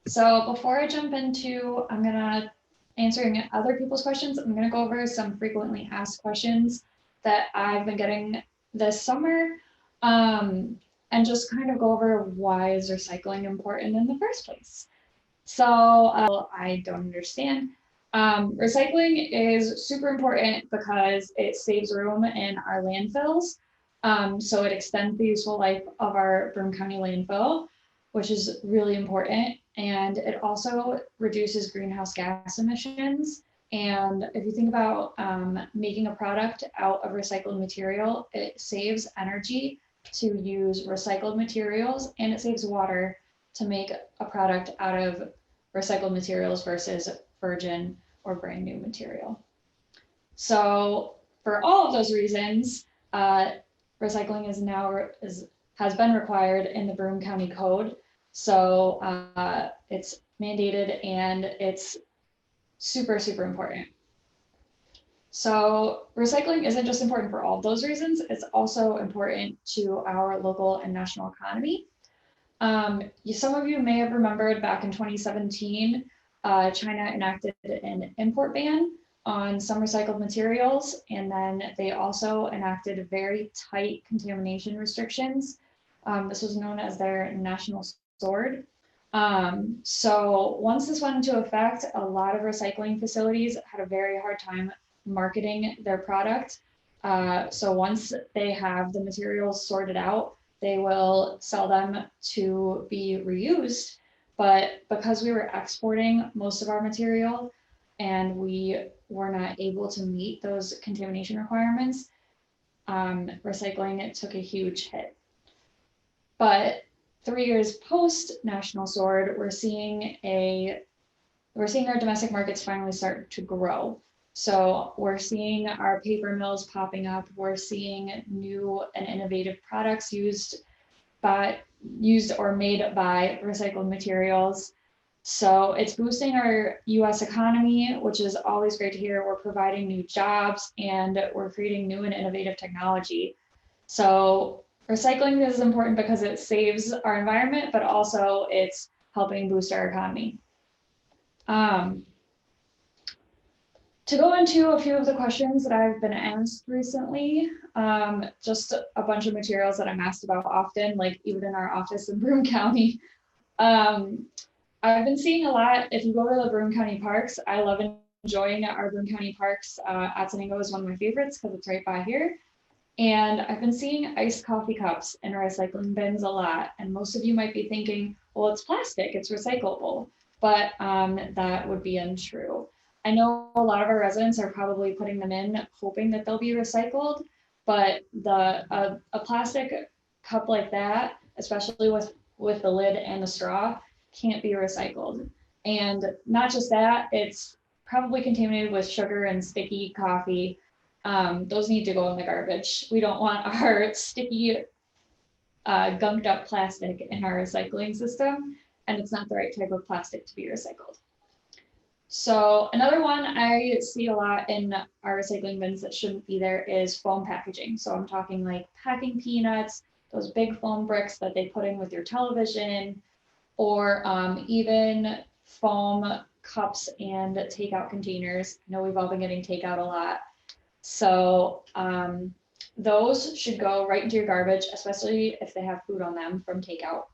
So before I jump into, answering other people's questions, I'm gonna go over some frequently asked questions that I've been getting this summer, and just kind of go over why is recycling important in the first place. So I don't understand. Recycling is super important because it saves room in our landfills. So it extends the useful life of our Broome County landfill, which is really important. And it also reduces greenhouse gas emissions. And if you think about making a product out of recycled material, it saves energy to use recycled materials, and it saves water to make a product out of recycled materials versus virgin or brand new material. So for all of those reasons, recycling has been required in the Broome County Code. So it's mandated and it's super, super important. So recycling isn't just important for all of those reasons, it's also important to our local and national economy. Some of you may have remembered back in 2017, China enacted an import ban on some recycled materials, and then they also enacted very tight contamination restrictions. This was known as their national sword. So once this went into effect, a lot of recycling facilities had a very hard time marketing their product. So once they have the materials sorted out, they will sell them to be reused. But because we were exporting most of our material and we were not able to meet those contamination requirements, recycling took a huge hit. But 3 years post National Sword, we're seeing our domestic markets finally start to grow. So we're seeing our paper mills popping up. We're seeing new and innovative products used or made by recycled materials. So it's boosting our US economy, which is always great to hear. We're providing new jobs and we're creating new and innovative technology. So recycling is important because it saves our environment, but also it's helping boost our economy. To go into a few of the questions that I've been asked recently, just a bunch of materials that I'm asked about often, like even in our office in Broome County. I've been seeing a lot, if you go to the Broome County parks, I love enjoying our Broome County parks. Atzenango is one of my favorites because it's right by here. And I've been seeing iced coffee cups in recycling bins a lot. And most of you might be thinking, well, it's plastic, it's recyclable. But that would be untrue. I know a lot of our residents are probably putting them in hoping that they'll be recycled, but a plastic cup like that, especially with the lid and the straw, can't be recycled. And not just that, it's probably contaminated with sugar and sticky coffee. Those need to go in the garbage. We don't want our sticky, gunked up plastic in our recycling system, and it's not the right type of plastic to be recycled. So another one I see a lot in our recycling bins that shouldn't be there is foam packaging. So I'm talking like packing peanuts, those big foam bricks that they put in with your television, or even foam cups and takeout containers. I know we've all been getting takeout a lot. So those should go right into your garbage, especially if they have food on them from takeout.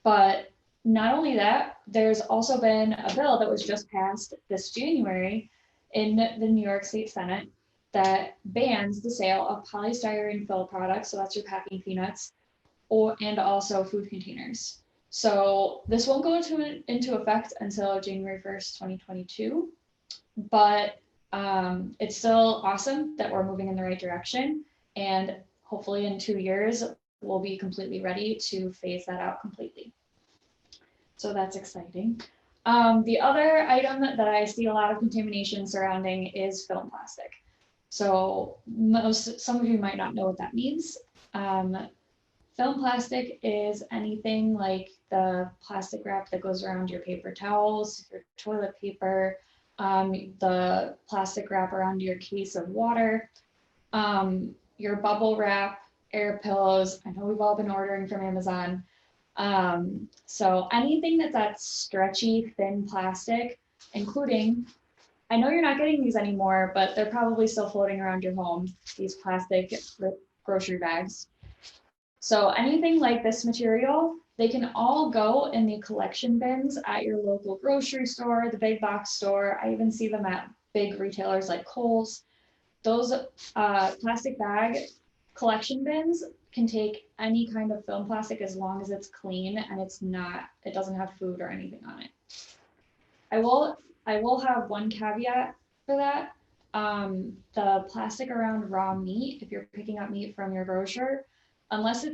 But not only that, there's also been a bill that was just passed this January in the New York State Senate that bans the sale of polystyrene fill products, so that's your packing peanuts, and also food containers. So this won't go into effect until January 1st, 2022, but it's still awesome that we're moving in the right direction, and hopefully in 2 years, we'll be completely ready to phase that out completely. So that's exciting. The other item that I see a lot of contamination surrounding is film plastic. So some of you might not know what that means. Film plastic is anything like the plastic wrap that goes around your paper towels, your toilet paper, the plastic wrap around your case of water, your bubble wrap, air pillows. I know we've all been ordering from Amazon. So anything that's that stretchy, thin plastic, including, I know you're not getting these anymore, but they're probably still floating around your home, these plastic grocery bags. So anything like this material, they can all go in the collection bins at your local grocery store, the big box store. I even see them at big retailers like Kohl's. Those plastic bag collection bins can take any kind of film plastic as long as it's clean and it doesn't have food or anything on it. I will have one caveat for that. The plastic around raw meat, if you're picking up meat from your grocer, unless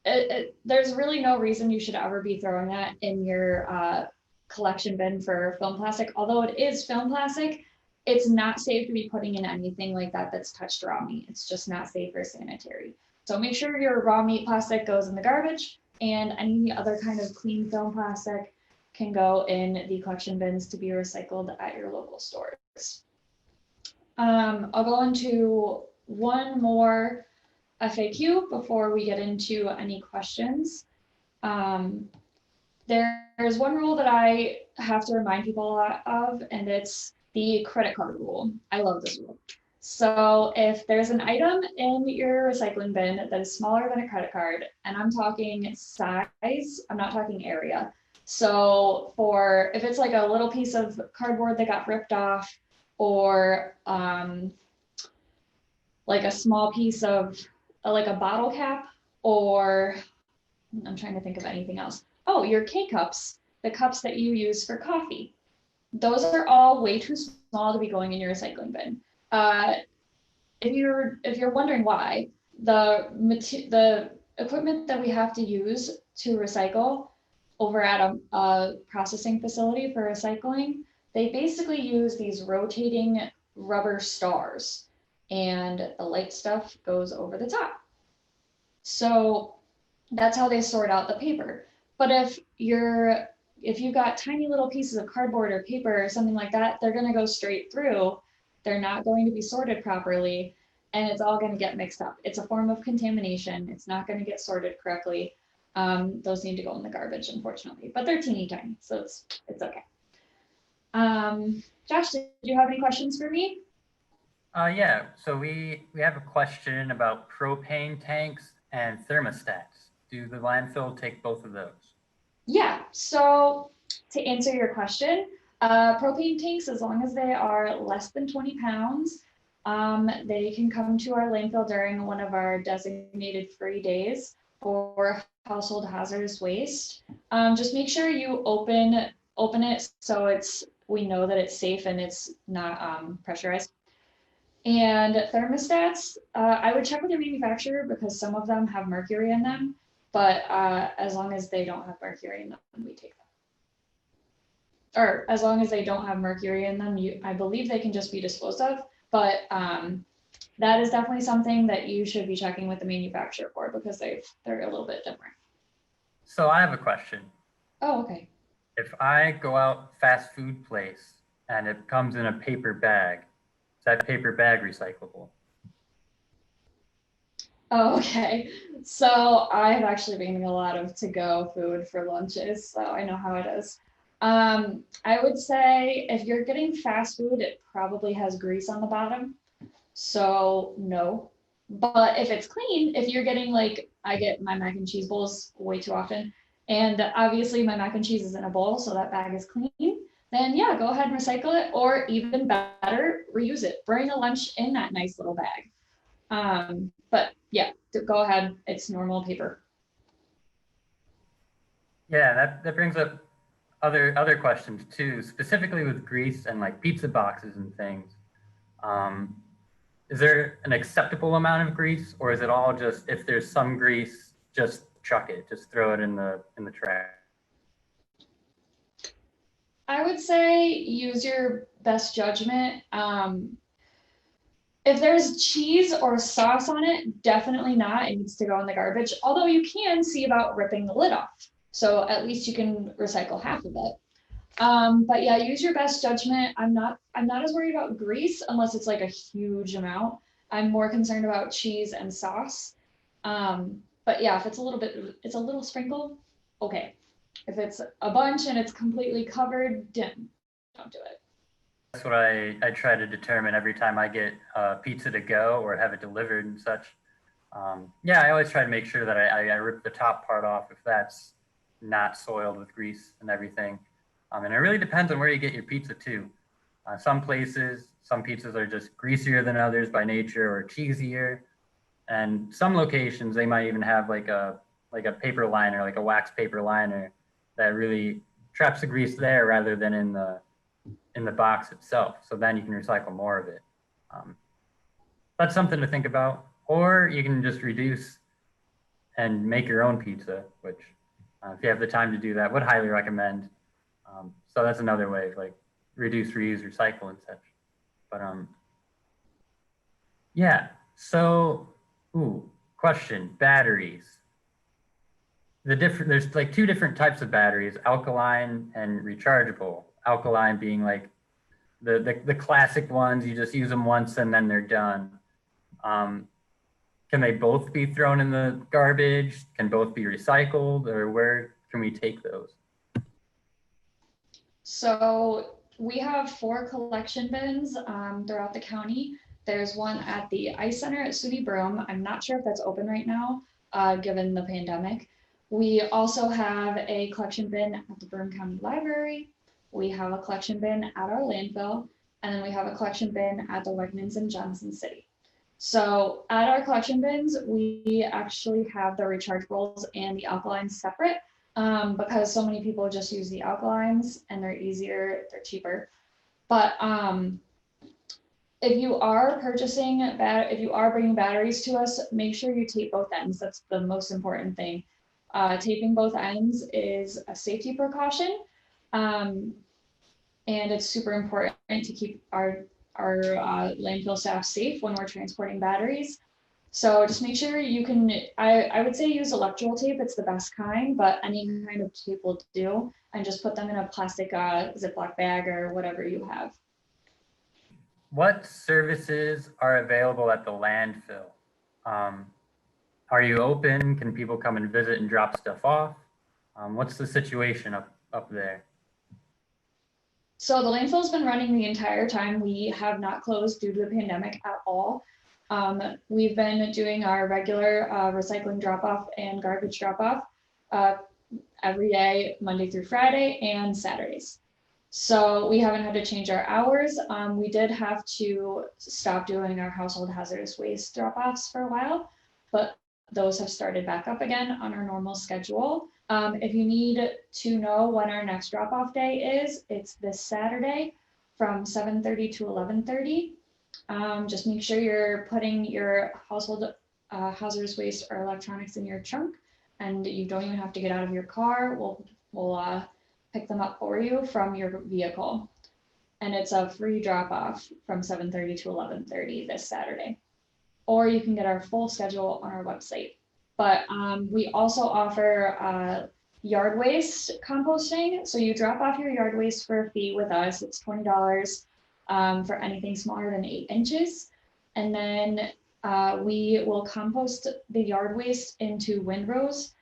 there's really no reason you should ever be throwing that in your collection bin for film plastic. Although it is film plastic, it's not safe to be putting in anything like that that's touched raw meat. It's just not safe or sanitary. So make sure your raw meat plastic goes in the garbage, and any other kind of clean film plastic can go in the collection bins to be recycled at your local stores. I'll go into one more FAQ before we get into any questions. There's one rule that I have to remind people a lot of, and it's the credit card rule. I love this rule. So if there's an item in your recycling bin that is smaller than a credit card, and I'm talking size, I'm not talking area. So if it's like a little piece of cardboard that got ripped off, or like a small piece of like a bottle cap, or I'm trying to think of anything else. Oh, your K-cups, the cups that you use for coffee. Those are all way too small to be going in your recycling bin. If you're wondering why, the equipment that we have to use to recycle over at a processing facility for recycling, they basically use these rotating rubber stars, and the light stuff goes over the top. So that's how they sort out the paper. But if you've got tiny little pieces of cardboard or paper or something like that, they're going to go straight through. They're not going to be sorted properly, and it's all going to get mixed up. It's a form of contamination. It's not going to get sorted correctly. Those need to go in the garbage, unfortunately, but they're teeny tiny, so it's okay. Josh, did you have any questions for me? Yeah, so we have a question about propane tanks and thermostats. Do the landfill take both of those? Yeah, so to answer your question, propane tanks, as long as they are less than 20 pounds, they can come to our landfill during one of our designated free days for household hazardous waste. Just make sure you open it so we know that it's safe and it's not pressurized. And thermostats, I would check with your manufacturer because some of them have mercury in them, but as long as they don't have mercury in them, we take them. Or as long as they don't have mercury in them, I believe they can just be disposed of, but that is definitely something that you should be checking with the manufacturer for because they're a little bit different. So I have a question. Oh, okay. If I go out fast food place and it comes in a paper bag, is that paper bag recyclable? Oh, okay. So I've actually been eating a lot of to-go food for lunches, so I know how it is. I would say if you're getting fast food, it probably has grease on the bottom. So no. But if it's clean, if you're getting I get my mac and cheese bowls way too often. And obviously my mac and cheese is in a bowl, so that bag is clean. Then yeah, go ahead and recycle it, or even better, reuse it. Bring a lunch in that nice little bag. But yeah, go ahead. It's normal paper. Yeah, that brings up other questions too, specifically with grease and pizza boxes and things. Is there an acceptable amount of grease, or is it all just if there's some grease, just chuck it, just throw it in the trash? I would say use your best judgment. If there's cheese or sauce on it, definitely not. It needs to go in the garbage. Although you can see about ripping the lid off. So at least you can recycle half of it. But yeah, use your best judgment. I'm not as worried about grease unless it's a huge amount. I'm more concerned about cheese and sauce. But yeah, if it's a little bit, it's a little sprinkle, okay. If it's a bunch and it's completely covered, don't do it. That's what I try to determine every time I get pizza to go or have it delivered and such. Yeah, I always try to make sure that I rip the top part off if that's not soiled with grease and everything. And it really depends on where you get your pizza too. Some places, some pizzas are just greasier than others by nature or cheesier. And some locations, they might even have like a paper liner, like a wax paper liner that really traps the grease there rather than in the box itself. So then you can recycle more of it. Um, that's something to think about. Or you can just reduce and make your own pizza, which if you have the time to do that, would highly recommend. So that's another way, like reduce, reuse, recycle, and such. But yeah. So, question: batteries. There's like two different types of batteries: alkaline and rechargeable. Alkaline being like the classic ones, you just use them once and then they're done. Can they both be thrown in the garbage? Can both be recycled, or where can we take those? So we have 4 collection bins throughout the county. There's one at the Ice Center at SUNY Broome. I'm not sure if that's open right now, given the pandemic. We also have a collection bin at the Broome County Library. We have a collection bin at our landfill, and then we have a collection bin at the Wegmans in Johnson City. So at our collection bins, we actually have the rechargeables and the alkalines separate because so many people just use the alkalines and they're easier, they're cheaper. But if you are if you are bringing batteries to us, make sure you tape both ends. That's the most important thing. Taping both ends is a safety precaution. And it's super important to keep our landfill staff safe when we're transporting batteries. So just make sure you can, I would say use electrical tape, it's the best kind, but any kind of tape will do, and just put them in a plastic Ziploc bag or whatever you have. What services are available at the landfill? Are you open? Can people come and visit and drop stuff off? What's the situation up there? So the landfill's been running the entire time. We have not closed due to the pandemic at all. We've been doing our regular recycling drop-off and garbage drop-off every day, Monday through Friday and Saturdays. So we haven't had to change our hours. We did have to stop doing our household hazardous waste drop-offs for a while, but those have started back up again on our normal schedule. If you need to know when our next drop-off day is, it's this Saturday from 7:30 to 11:30. Just make sure you're putting your household hazardous waste or electronics in your trunk, and you don't even have to get out of your car. We'll pick them up for you from your vehicle. And it's a free drop-off from 7:30 to 11:30 this Saturday. Or you can get our full schedule on our website. But we also offer yard waste composting. So you drop off your yard waste for a fee with us. It's $20 for anything smaller than 8 inches. And then we will compost the yard waste into windrows.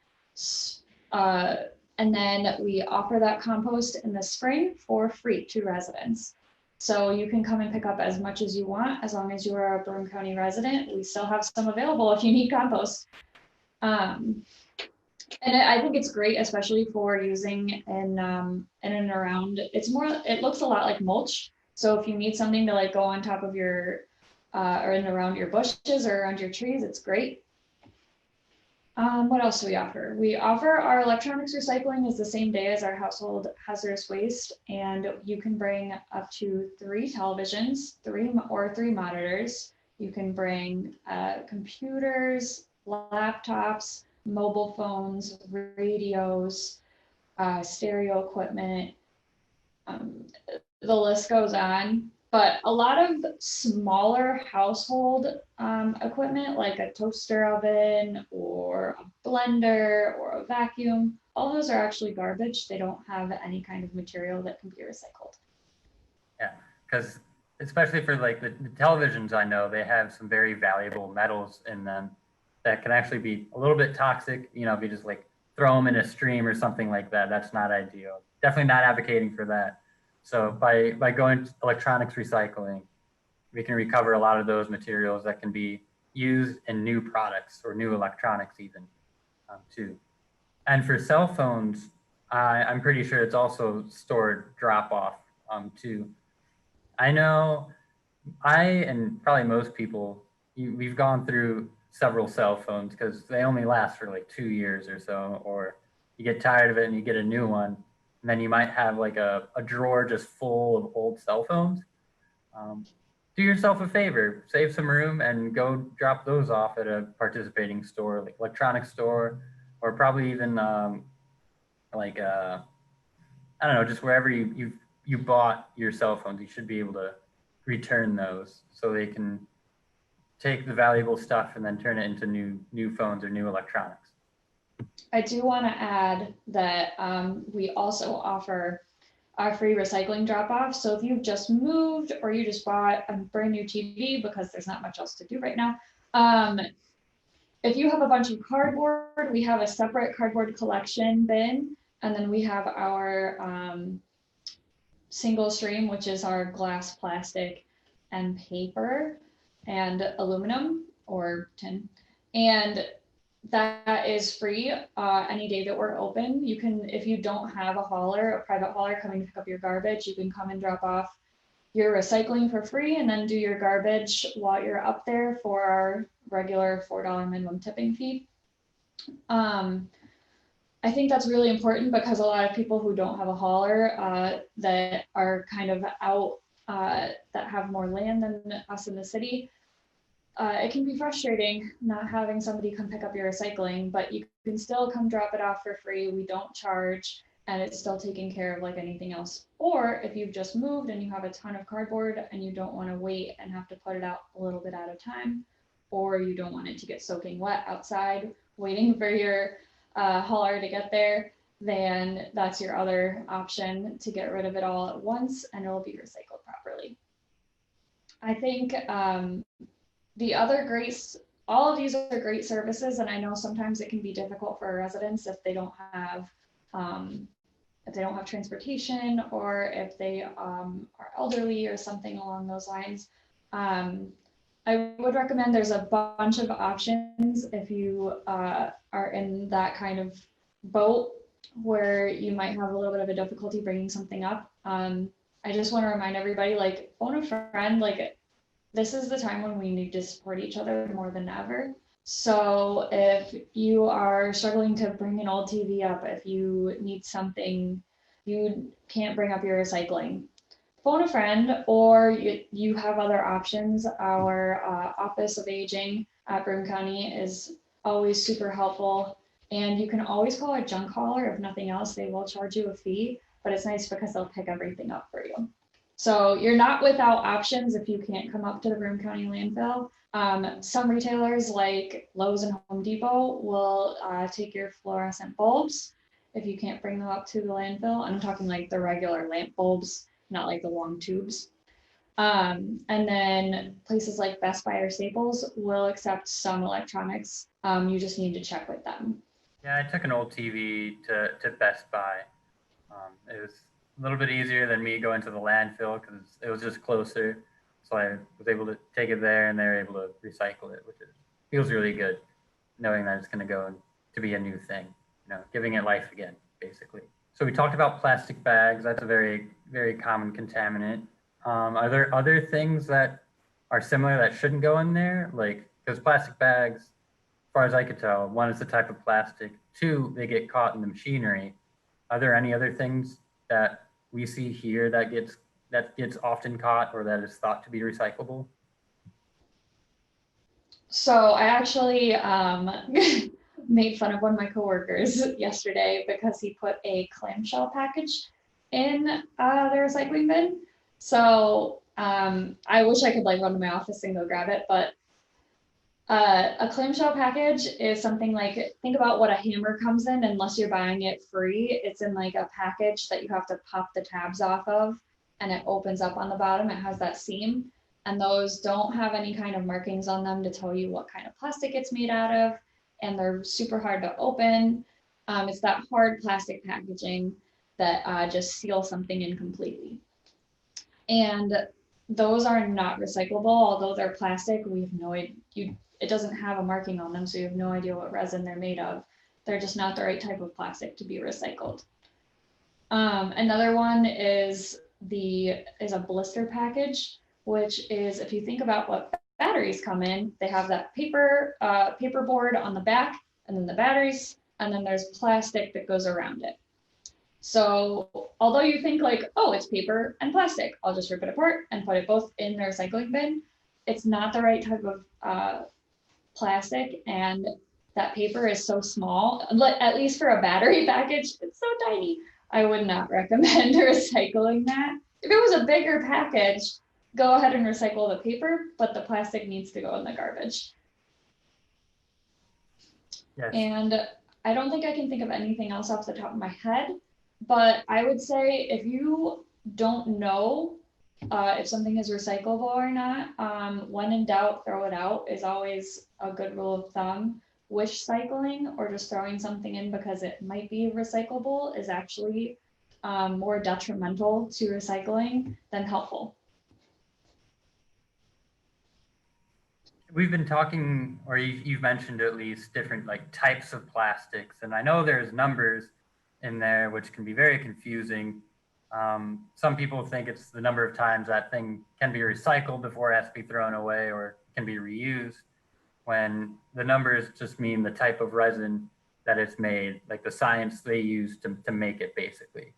And then we offer that compost in the spring for free to residents. So you can come and pick up as much as you want, as long as you are a Broome County resident. We still have some available if you need compost. And I think it's great, especially for using in and around. It looks a lot like mulch. So if you need something to like go on top of your, or in and around your bushes or around your trees, it's great. What else do we offer? We offer our electronics recycling is the same day as our household hazardous waste, and you can bring up to 3 televisions, 3 monitors. You can bring computers, laptops, mobile phones, radios, stereo equipment. The list goes on. But a lot of smaller household equipment, like a toaster oven or a blender or a vacuum, all those are actually garbage. They don't have any kind of material that can be recycled. Yeah, because especially for like the televisions, I know they have some very valuable metals in them. that can actually be a little bit toxic. You know, if you just like throw them in a stream or something like that, that's not ideal. Definitely not advocating for that. So by going to electronics recycling, we can recover a lot of those materials that can be used in new products or new electronics even too. And for cell phones, I'm pretty sure it's also stored drop off too. I know and probably most people, we've gone through several cell phones because they only last for like 2 years or so, or you get tired of it and you get a new one. And then you might have like a drawer just full of old cell phones. Do yourself a favor, save some room and go drop those off at a participating store, like electronics store, or probably even like I don't know, just wherever you bought your cell phones, you should be able to return those so they can take the valuable stuff and then turn it into new phones or new electronics. I do want to add that we also offer a free recycling drop-off. So if you've just moved or you just bought a brand new TV because there's not much else to do right now, if you have a bunch of cardboard, we have a separate cardboard collection bin, and then we have our single stream, which is our glass, plastic, and paper, and aluminum or tin. And that is free any day that we're open. You can, if you don't have a hauler, a private hauler coming to pick up your garbage, you can come and drop off your recycling for free and then do your garbage while you're up there for our regular $4 minimum tipping fee. I think that's really important because a lot of people who don't have a hauler that are kind of out, that have more land than us in the city, it can be frustrating not having somebody come pick up your recycling, but you can still come drop it off for free. We don't charge, and it's still taken care of like anything else. Or if you've just moved and you have a ton of cardboard and you don't want to wait and have to put it out a little bit at a time, or you don't want it to get soaking wet outside waiting for your hauler to get there, then that's your other option to get rid of it all at once and it will be recycled properly. I think the other all of these are great services, and I know sometimes it can be difficult for residents if they don't have transportation or if they are elderly or something along those lines. I would recommend there's a bunch of options if you are in that kind of boat where you might have a little bit of a difficulty bringing something up. I just want to remind everybody, like, phone a friend, like, this is the time when we need to support each other more than ever. So if you are struggling to bring an old TV up, if you need something, you can't bring up your recycling, phone a friend, or you have other options. Our Office of Aging at Broome County is always super helpful. And you can always call a junk hauler if nothing else. They will charge you a fee, but it's nice because they'll pick everything up for you. So you're not without options if you can't come up to the Broome County landfill. Some retailers like Lowe's and Home Depot will take your fluorescent bulbs if you can't bring them up to the landfill. I'm talking like the regular lamp bulbs, not like the long tubes. And then places like Best Buy or Staples will accept some electronics. You just need to check with them. Yeah, I took an old TV to Best Buy. It was a little bit easier than me going to the landfill because it was just closer. So I was able to take it there and they're able to recycle it, which feels really good knowing that it's going to go to be a new thing, you know, giving it life again, basically. So we talked about plastic bags. That's a very, very common contaminant. Are there other things that are similar that shouldn't go in there? Like, because plastic bags, as far as I could tell, one, is the type of plastic. Two, they get caught in the machinery. Are there any other things that we see here that gets often caught or that is thought to be recyclable? So I actually made fun of one of my coworkers yesterday because he put a clamshell package in the recycling bin. So I wish I could like run to my office and go grab it, but a clamshell package is something like, think about what a hammer comes in. Unless you're buying it free, it's in like a package that you have to pop the tabs off of and it opens up on the bottom. It has that seam. And those don't have any kind of markings on them to tell you what kind of plastic it's made out of, and they're super hard to open. It's that hard plastic packaging that just seals something in completely. And those are not recyclable, although they're plastic. We have no idea, it doesn't have a marking on them, so you have no idea what resin they're made of. They're just not the right type of plastic to be recycled. Another one is a blister package, which is, if you think about what batteries come in, they have that paper board on the back, and then the batteries, and then there's plastic that goes around it. So although you think like, oh, it's paper and plastic, I'll just rip it apart and put it both in the recycling bin, it's not the right type of plastic, and that paper is so small, at least for a battery package, it's so tiny. I would not recommend recycling that. If it was a bigger package, go ahead and recycle the paper, but the plastic needs to go in the garbage. Yes. And I don't think I can think of anything else off the top of my head, but I would say if you don't know if something is recyclable or not, when in doubt, throw it out is always a good rule of thumb. Wish cycling or just throwing something in because it might be recyclable is actually more detrimental to recycling than helpful. We've been talking, or you've mentioned at least different like types of plastics, and I know there's numbers in there which can be very confusing. Some people think it's the number of times that thing can be recycled before it has to be thrown away or can be reused, when the numbers just mean the type of resin that it's made, like the science they use to make it basically.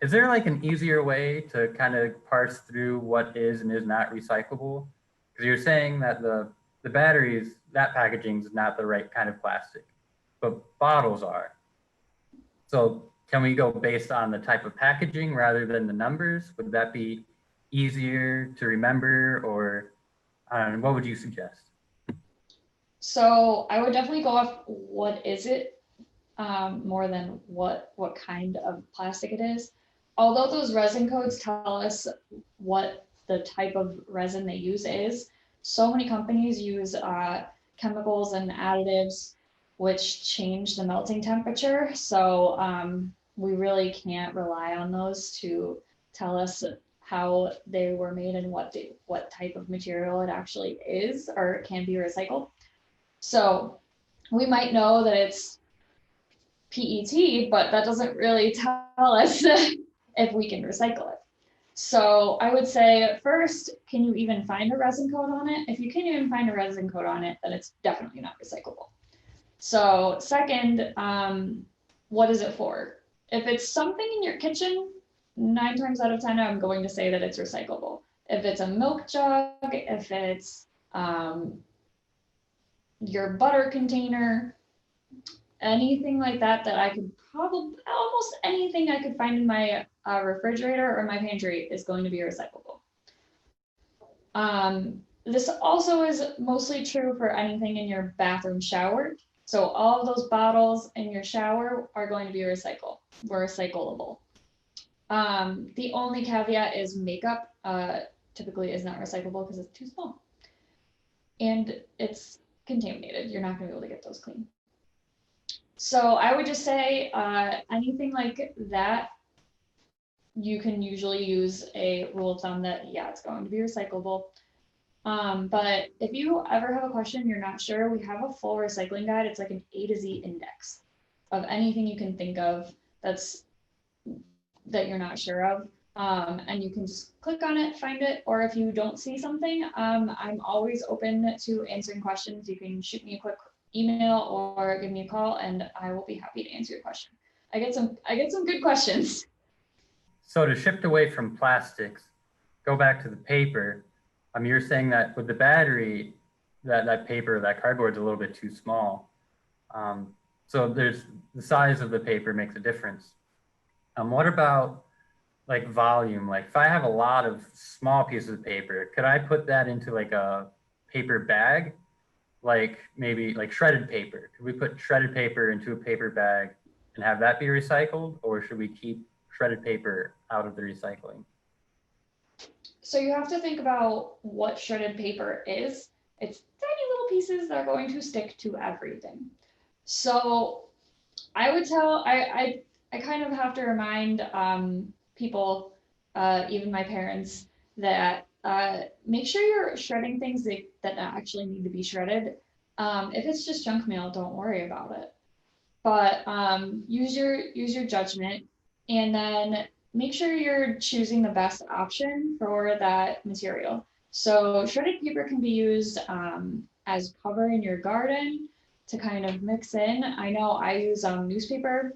Is there like an easier way to kind of parse through what is and is not recyclable? Because you're saying that the batteries, that packaging is not the right kind of plastic, but bottles are. So can we go based on the type of packaging rather than the numbers? Would that be easier to remember, or what would you suggest? So I would definitely go off what is it more than what kind of plastic it is. Although those resin codes tell us what the type of resin they use is, so many companies use chemicals and additives which change the melting temperature. So we really can't rely on those to tell us how they were made and what type of material it actually is or can be recycled. So we might know that it's PET, but that doesn't really tell us if we can recycle it. So I would say first, can you even find a resin code on it? If you can't even find a resin code on it, then it's definitely not recyclable. So second, what is it for? If it's something in your kitchen, 9 times out of 10, I'm going to say that it's recyclable. If it's a milk jug, if it's your butter container, anything like that, that I could probably, almost anything I could find in my refrigerator or my pantry is going to be recyclable. This also is mostly true for anything in your bathroom shower. So all of those bottles in your shower are going to be recyclable. The only caveat is makeup typically is not recyclable because it's too small. And it's contaminated. You're not going to be able to get those clean. So I would just say anything like that, you can usually use a rule of thumb that, yeah, it's going to be recyclable. But if you ever have a question, you're not sure, we have a full recycling guide. It's like an A to Z index of anything you can think of that you're not sure of. And you can just click on it, find it, or if you don't see something, I'm always open to answering questions. You can shoot me a quick email or give me a call, and I will be happy to answer your question. I get some good questions. So to shift away from plastics, go back to the paper. You're saying that with the battery, that paper, that cardboard is a little bit too small. So there's the size of the paper makes a difference. What about like volume? Like if I have a lot of small pieces of paper, could I put that into like a paper bag? Like maybe like shredded paper. Could we put shredded paper into a paper bag and have that be recycled, or should we keep shredded paper out of the recycling? So you have to think about what shredded paper is. It's tiny little pieces that are going to stick to everything. So I would tell, I kind of have to remind people, even my parents, that make sure you're shredding things that actually need to be shredded. If it's just junk mail, don't worry about it. But use your judgment, and then make sure you're choosing the best option for that material. So shredded paper can be used as cover in your garden to kind of mix in. I know I use newspaper,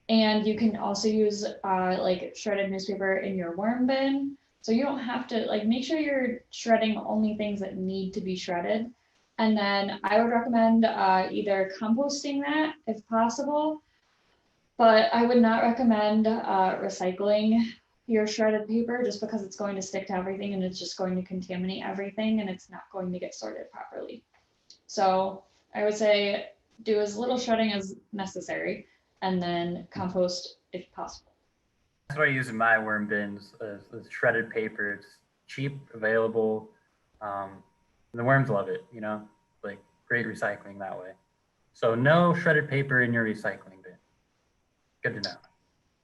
and you can also use like shredded newspaper in your worm bin. So you don't have to like make sure you're shredding only things that need to be shredded. And then I would recommend either composting that if possible, but I would not recommend recycling your shredded paper just because it's going to stick to everything and it's just going to contaminate everything and it's not going to get sorted properly. So I would say do as little shredding as necessary and then compost if possible. That's what I use in my worm bins is shredded paper. It's cheap, available. The worms love it, you know, like great recycling that way. So no shredded paper in your recycling bin. Good to know.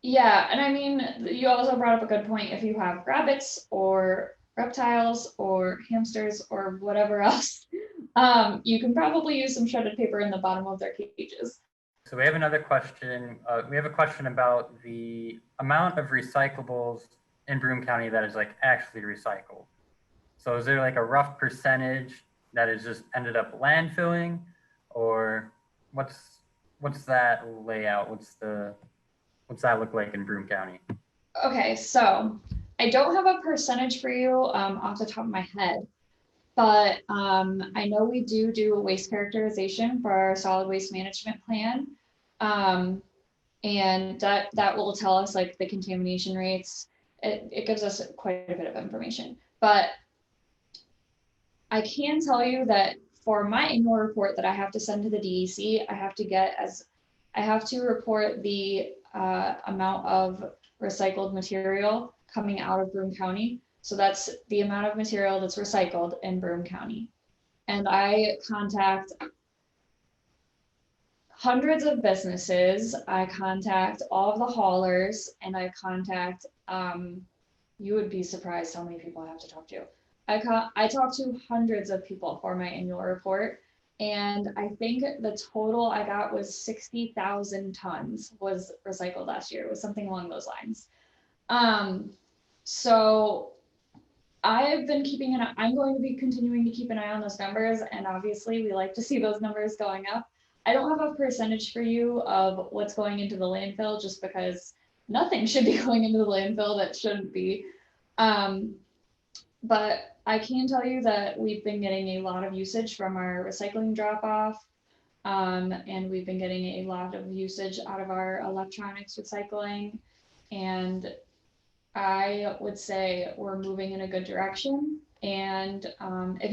Yeah, and I mean, you also brought up a good point. If you have rabbits or reptiles or hamsters or whatever else, you can probably use some shredded paper in the bottom of their cages. So we have another question. We have a question about the amount of recyclables in Broome County that is like actually recycled. So is there like a rough percentage that is just ended up landfilling, or what's that layout? What's that look like in Broome County? Okay, so I don't have a percentage for you off the top of my head, but I know we do a waste characterization for our solid waste management plan. And that will tell us like the contamination rates. It gives us quite a bit of information, but I can tell you that for my annual report that I have to send to the DEC, I have to report the amount of recycled material coming out of Broome County. So that's the amount of material that's recycled in Broome County. And I contact hundreds of businesses. I contact all of the haulers, and I contact, you would be surprised how many people I have to talk to. I talk to hundreds of people for my annual report, and I think the total I got was 60,000 tons was recycled last year. It was something along those lines. So I'm going to be continuing to keep an eye on those numbers, and obviously we like to see those numbers going up. I don't have a percentage for you of what's going into the landfill just because nothing should be going into the landfill that shouldn't be. But I can tell you that we've been getting a lot of usage from our recycling drop off. And we've been getting a lot of usage out of our electronics recycling. And I would say we're moving in a good direction. And if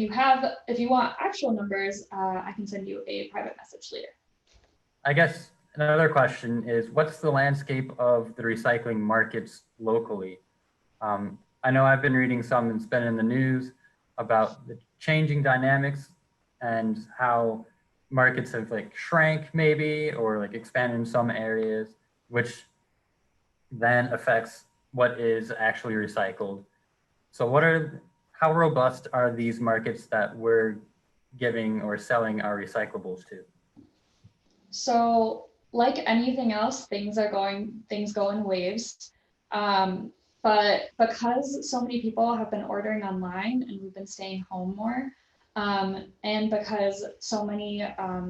you want actual numbers, I can send you a private message later. I guess another question is, what's the landscape of the recycling markets locally? I know I've been reading some and it's been in the news about the changing dynamics and how markets have like shrank maybe or like expanded in some areas, which then affects what is actually recycled. So how robust are these markets that we're giving or selling our recyclables to? So like anything else, things go in waves. But because so many people have been ordering online and we've been staying home more, and because so many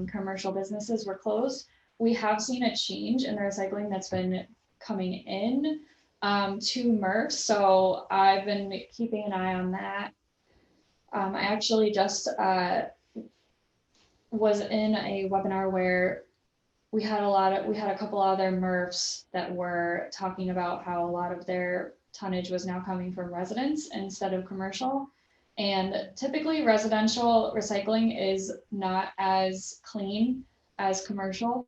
commercial businesses were closed, we have seen a change in the recycling that's been coming in to MRFs. So I've been keeping an eye on that. I actually just was in a webinar where we had a couple other MRFs that were talking about how a lot of their tonnage was now coming from residents instead of commercial. And typically residential recycling is not as clean as commercial.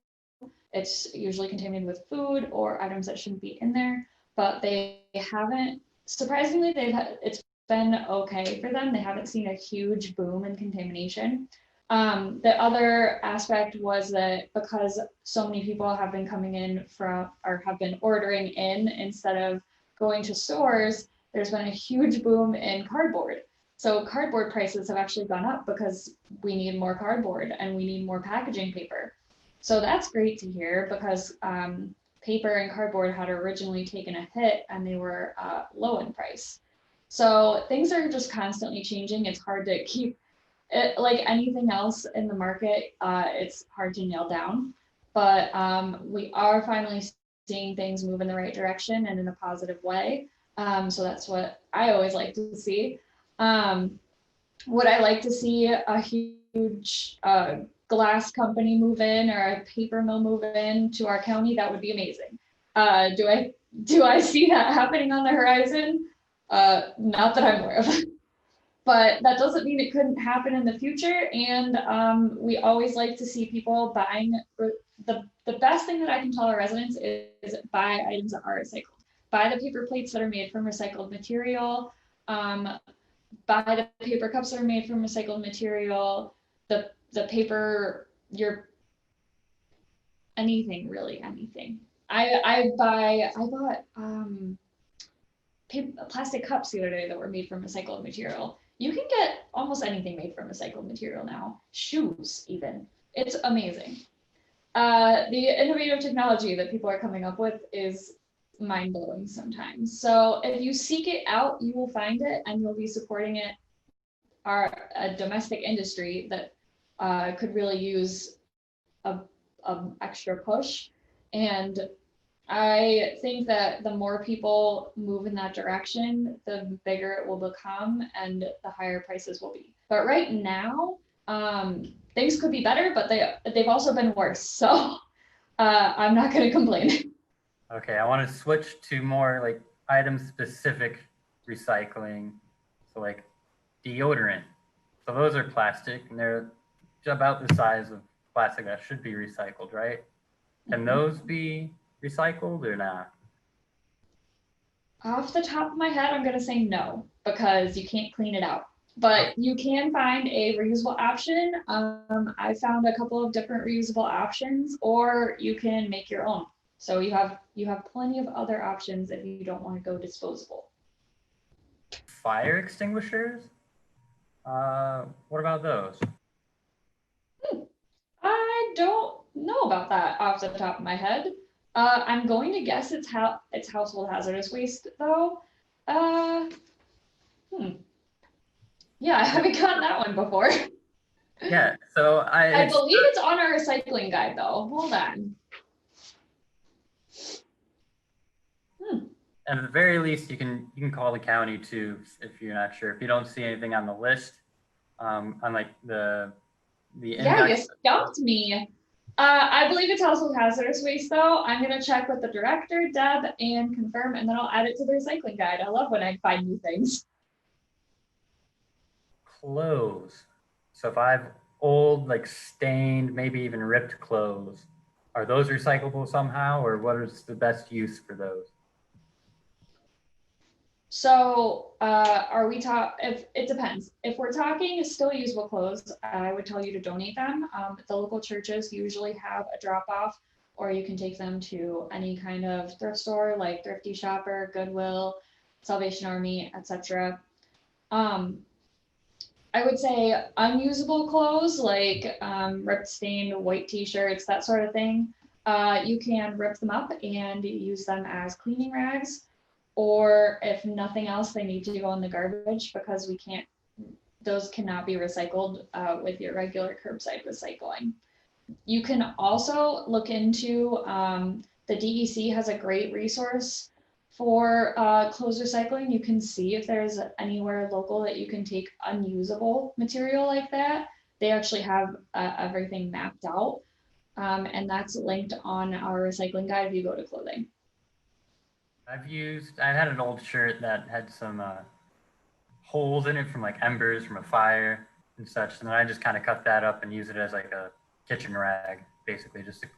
It's usually contaminated with food or items that shouldn't be in there, but they haven't surprisingly, it's been okay for them. They haven't seen a huge boom in contamination. The other aspect was that because so many people have been coming in from or have been ordering in instead of going to stores, there's been a huge boom in cardboard. So cardboard prices have actually gone up because we need more cardboard and we need more packaging paper. So that's great to hear because paper and cardboard had originally taken a hit and they were low in price. So things are just constantly changing. It's hard to keep it, like anything else in the market, it's hard to nail down. But we are finally seeing things move in the right direction and in a positive way. So that's what I always like to see. Would I like to see a huge glass company move in or a paper mill move in to our county? That would be amazing. Do I see that happening on the horizon? Not that I'm aware of. But that doesn't mean it couldn't happen in the future. And we always like to see people buying. The best thing that I can tell our residents is buy items that are recycled. Buy the paper plates that are made from recycled material. Buy the paper cups that are made from recycled material. The paper, anything really, anything. I bought plastic cups the other day that were made from recycled material. You can get almost anything made from recycled material now. Shoes, even. It's amazing. The innovative technology that people are coming up with is mind-blowing sometimes. So if you seek it out, you will find it and you'll be supporting it. A domestic industry that could really use a extra push. And I think that the more people move in that direction, the bigger it will become and the higher prices will be. But right now, things could be better, but they've also been worse. So I'm not going to complain. Okay, I want to switch to more like item-specific recycling. So like deodorant. So those are plastic and they're about the size of plastic that should be recycled, right? Can those be recycled or not? Off the top of my head, I'm going to say no because you can't clean it out. But you can find a reusable option. I found a couple of different reusable options, or you can make your own. So you have plenty of other options if you don't want to go disposable. Fire extinguishers? What about those? I don't know about that off the top of my head. I'm going to guess it's household hazardous waste though. Uh, Yeah, I haven't gotten that one before. Yeah, so I believe it's on our recycling guide though. Hold on. At the very least, you can call the county too if you're not sure. If you don't see anything on the list, on like the Yeah, index. you stumped me. I believe it's household hazardous waste though. I'm gonna check with the director, Deb, and confirm, and then I'll add it to the recycling guide. I love when I find new things. Clothes. So if I have old, like stained, maybe even ripped clothes, are those recyclable somehow, or what is the best use for those? So, are we if it depends. If we're talking still usable clothes, I would tell you to donate them. The local churches usually have a drop off, or you can take them to any kind of thrift store like Thrifty Shopper, Goodwill, Salvation Army, etc. I would say unusable clothes like ripped, stained white t-shirts, that sort of thing. You can rip them up and use them as cleaning rags, or if nothing else, they need to go in the garbage because those cannot be recycled with your regular curbside recycling. You can also look into the DEC has a great resource for clothes recycling. You can see if there's anywhere local that you can take unusable material like that. They actually have everything mapped out, and that's linked on our recycling guide if you go to clothing. I had an old shirt that had some holes in it from like embers from a fire and such, and then I just kind of cut that up and use it as like a kitchen rag, basically, just to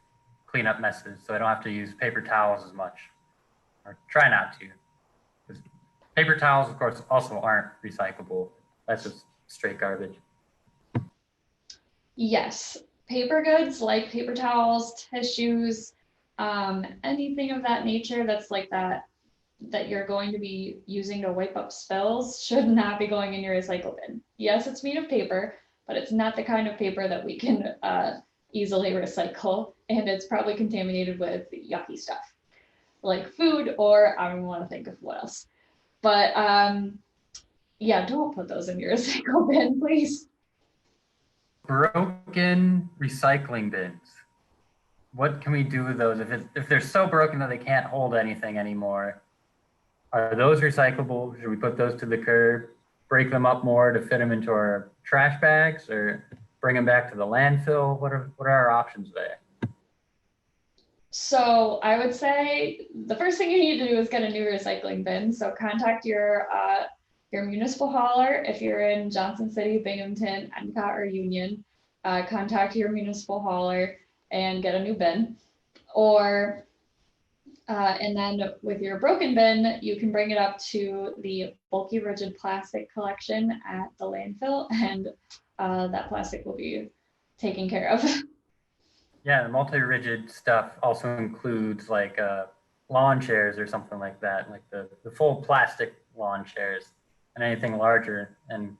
clean up messes, so I don't have to use paper towels as much, or try not to. Because Paper towels, of course, also aren't recyclable. That's just straight garbage. Yes, paper goods like paper towels, tissues, anything of that nature that's like that you're going to be using to wipe up spills should not be going in your recycle bin. Yes, it's made of paper, but it's not the kind of paper that we can easily recycle, and it's probably contaminated with yucky stuff like food, or I don't want to think of what else. But yeah, don't put those in your recycle bin, please. Broken recycling bins. What can we do with those if they're so broken that they can't hold anything anymore? Are those recyclable? Should we put those to the curb, break them up more to fit them into our trash bags, or bring them back to the landfill? What are our options there? So I would say the first thing you need to do is get a new recycling bin. So contact your municipal hauler. If you're in Johnson City, Binghamton, Endicott, or Union, contact your municipal hauler and get a new bin. Or and then with your broken bin, you can bring it up to the bulky rigid plastic collection at the landfill, and that plastic will be taken care of. Yeah, the multi-rigid stuff also includes like lawn chairs or something like that, like the full plastic lawn chairs and anything larger. And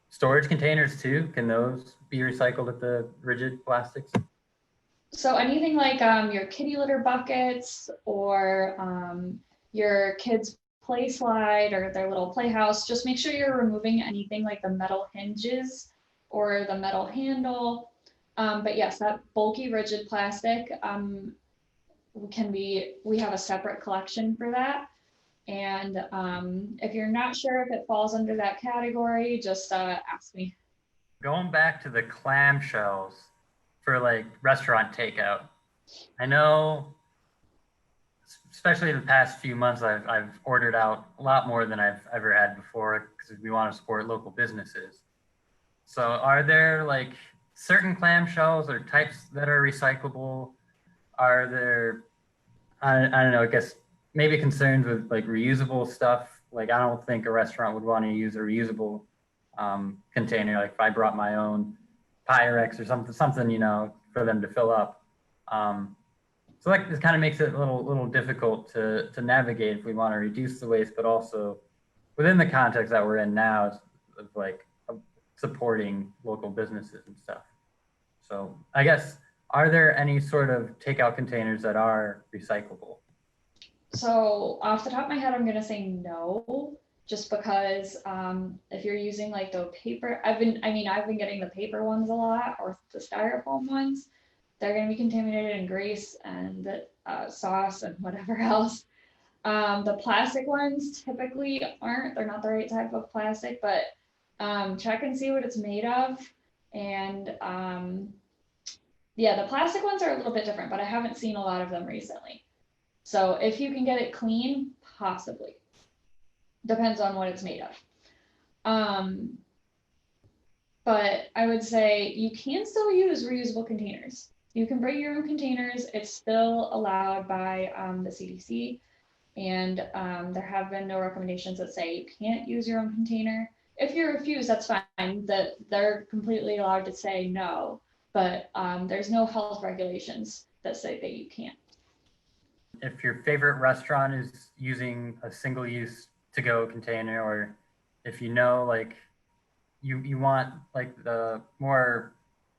storage containers too, can those be recycled at the rigid plastics? So anything like your kitty litter buckets or your kids' play slide or their little playhouse, just make sure you're removing anything like the metal hinges or the metal handle. But yes, that bulky rigid plastic we have a separate collection for that. And if you're not sure if it falls under that category, just ask me. Going back to the clamshells for like restaurant takeout, I know, especially the past few months, I've ordered out a lot more than I've ever had before because we want to support local businesses. So are there like certain clamshells or types that are recyclable? Are there, I don't know, I guess maybe concerns with like reusable stuff? Like I don't think a restaurant would want to use a reusable container. Like if I brought my own Pyrex or something, you know, for them to fill up. So like this kind of makes it a little difficult to navigate if we want to reduce the waste, but also within the context that we're in now of like supporting local businesses and stuff. So I guess, are there any sort of takeout containers that are recyclable? So off the top of my head, I'm gonna say no, just because if you're using like the paper, I've been getting the paper ones a lot or the styrofoam ones. They're gonna be contaminated in grease and sauce and whatever else. The plastic ones typically aren't. They're not the right type of plastic, but check and see what it's made of. And yeah, the plastic ones are a little bit different, but I haven't seen a lot of them recently. So if you can get it clean, possibly. Depends on what it's made of. But I would say you can still use reusable containers. You can bring your own containers. It's still allowed by the CDC. And there have been no recommendations that say you can't use your own container. If you refuse, that's fine. That they're completely allowed to say no, but there's no health regulations that say that you can't. If your favorite restaurant is using a single-use to-go container, or if you know like you want like the more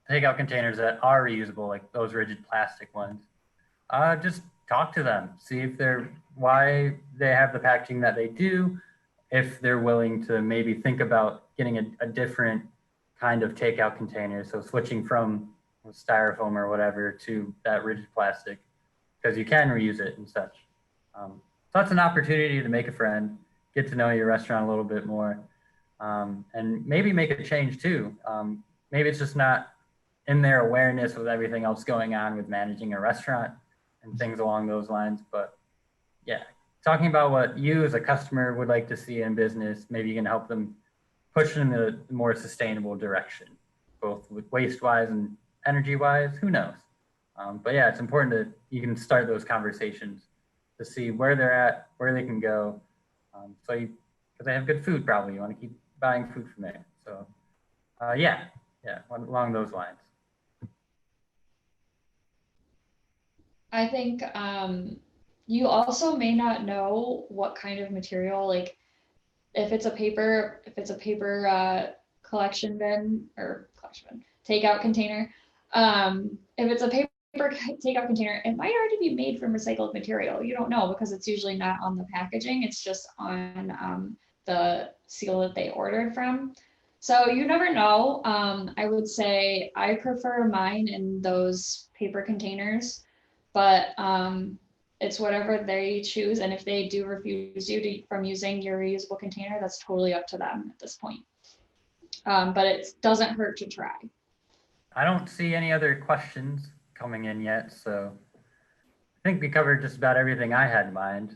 takeout containers that are reusable, like those rigid plastic ones, just talk to them, see if why they have the packaging that they do, if they're willing to maybe think about getting a different kind of takeout container. So switching from styrofoam or whatever to that rigid plastic, because you can reuse it and such. So that's an opportunity to make a friend, get to know your restaurant a little bit more, and maybe make a change too. Maybe it's just not in their awareness with everything else going on with managing a restaurant and things along those lines. But yeah, talking about what you as a customer would like to see in business, maybe you can help them push in the more sustainable direction, both with waste-wise and energy-wise, who knows? But yeah, it's important that you can start those conversations to see where they're at, where they can go. So because they have good food probably. You want to keep buying food from there. So yeah, along those lines. I think you also may not know what kind of material, like if it's a paper collection bin or collection bin, takeout container, if it's a paper takeout container, it might already be made from recycled material. You don't know because it's usually not on the packaging. It's just on the seal that they ordered from. So you never know. I would say I prefer mine in those paper containers, but it's whatever they choose. And if they do refuse you from using your reusable container, that's totally up to them at this point. But it doesn't hurt to try. I don't see any other questions coming in yet, so I think we covered just about everything I had in mind.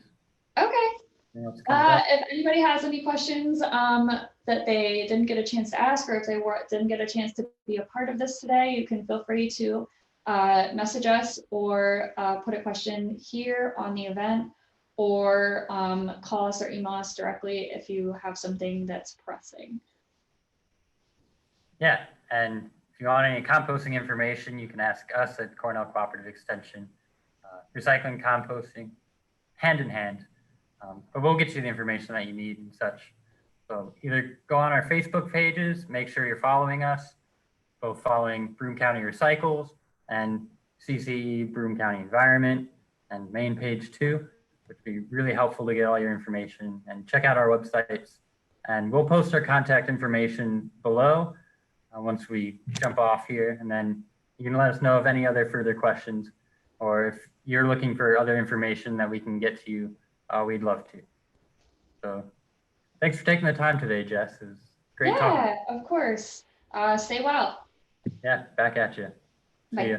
Okay. If anybody has any questions that they didn't get a chance to ask, or if they didn't get a chance to be a part of this today, you can feel free to message us or put a question here on the event, or call us or email us directly if you have something that's pressing. Yeah, and if you want any composting information, you can ask us at Cornell Cooperative Extension. Recycling, composting, hand in hand. But we'll get you the information that you need and such. So either go on our Facebook pages, make sure you're following us, both following Broome County Recycles and CCE Broome County Environment and main page too, which would be really helpful to get all your information, and check out our websites. And we'll post our contact information below once we jump off here, and then you can let us know of any other further questions, or if you're looking for other information that we can get to you, we'd love to. So thanks for taking the time today, Jess. It was great talking. Yeah, of course. Stay well. Yeah, back at you. Bye. See ya.